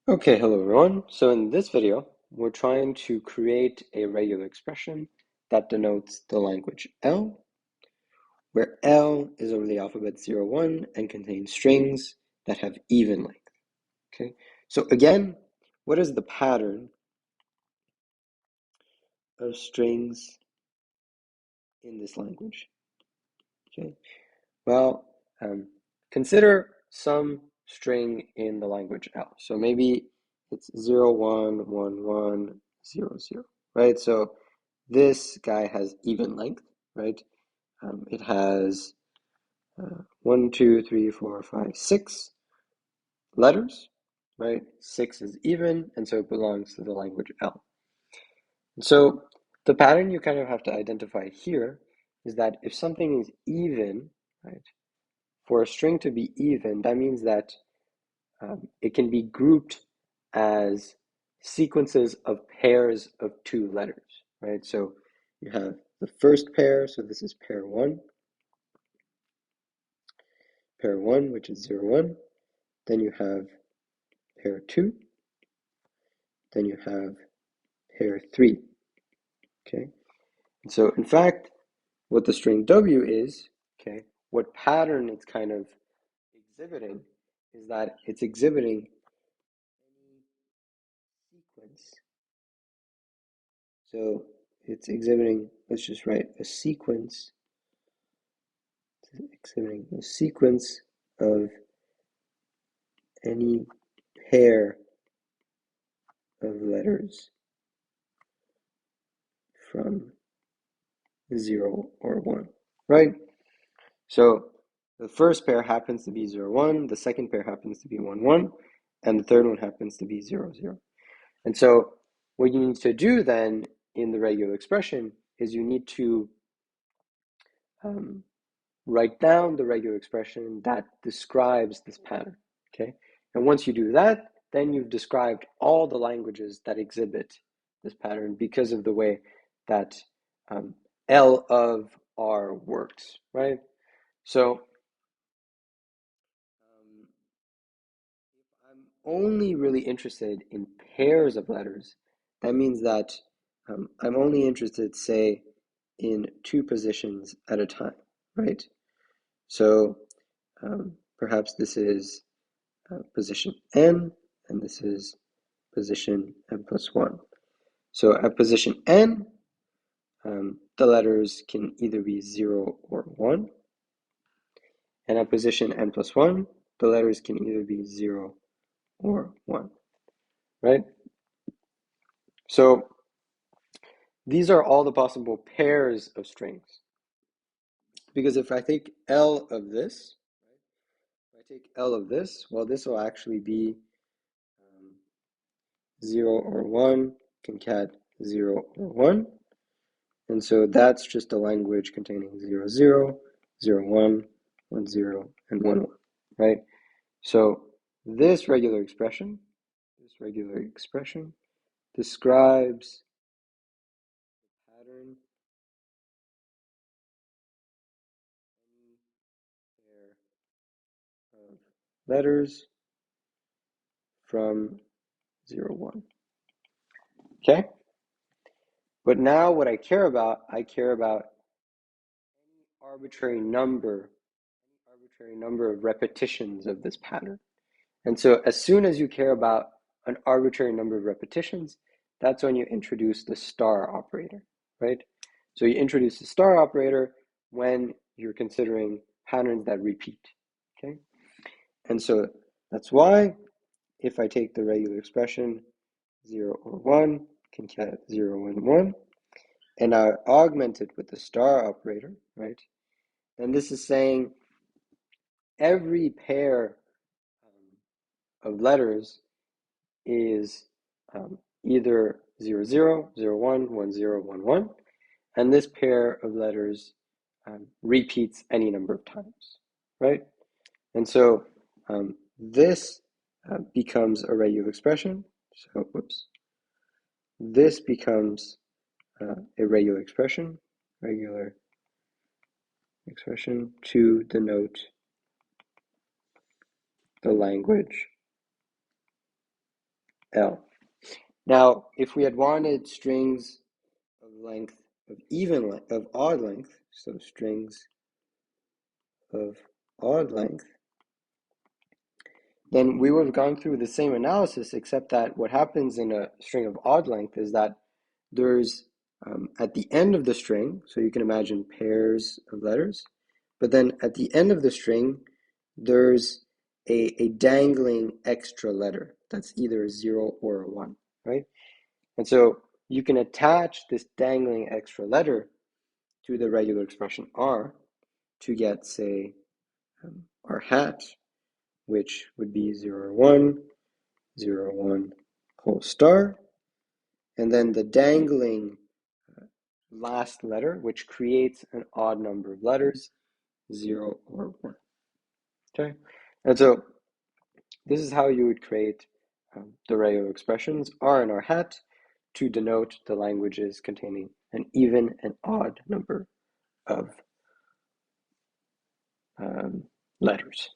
Okay, hello everyone. So in this video, we're trying to create a regular expression that denotes the language L, where L is over the alphabet 0, 1 and contains strings that have even length. Okay, so again, what is the pattern of strings in this language? Okay, well, consider some string in the language L. So maybe it's 0, 1, 1, 1, 0, 0, right? So this guy has even length, right? It has 1, 2, 3, 4, 5, 6 letters, right? 6 is even, and so it belongs to the language L. And so the pattern you kind of have to identify here is that if something is even, right, for a string to be even, that means that it can be grouped as sequences of pairs of two letters, right? So you have the first pair, so this is pair 1, which is 0, 1. Then you have pair 2. Then you have pair 3, okay? And so in fact, what the string W is, okay, what pattern it's kind of exhibiting is that it's exhibiting any sequence. So it's exhibiting, let's just write a sequence, exhibiting a sequence of any pair of letters from 0 or 1, right? So the first pair happens to be 0, 1, the second pair happens to be 1, 1, and the third one happens to be 0, 0. And so what you need to do then in the regular expression is you need to write down the regular expression that describes this pattern, okay? And once you do that, then you've described all the languages that exhibit this pattern because of the way that L of R works, right? So if I'm only really interested in pairs of letters, that means that I'm only interested, say, in two positions at a time, right? So perhaps this is position n, and this is position n plus 1. So at position n, the letters can either be 0 or 1. And at position n plus 1, the letters can either be 0 or 1, right? So these are all the possible pairs of strings. Because if I take L of this, well, this will actually be 0 or 1, concat 0 or 1. And so that's just a language containing 0, 0, 0, 1, 1, 0, and 1, 1, right? So this regular expression describes the pattern pair of letters from 0, 1. Okay? But now what I care about any arbitrary number of repetitions of this pattern. And so as soon as you care about an arbitrary number of repetitions, that's when you introduce the star operator, right? So you introduce the star operator when you're considering patterns that repeat, okay? And so that's why if I take the regular expression 0 or 1, concat 0, 1, 1, and I augment it with the star operator, right? And this is saying every pair of letters is either 0, 0, 0, 1, 1, 0, 1, 1, and this pair of letters repeats any number of times, right? And so this becomes a regular expression. So, whoops. This becomes a regular expression to denote the language L. Now, if we had wanted strings of length of even length, of odd length, so strings of odd length, then we would have gone through the same analysis, except that what happens in a string of odd length is that there's at the end of the string, so you can imagine pairs of letters, but then at the end of the string, there's a dangling extra letter that's either a 0 or a 1, right? And so you can attach this dangling extra letter to the regular expression r to get, say, r hat, which would be 0, 1, 0, 1, whole star, and then the dangling last letter, which creates an odd number of letters, 0 or 1. Okay, and so this is how you would create the regular expressions r and r hat to denote the languages containing an even and odd number of letters.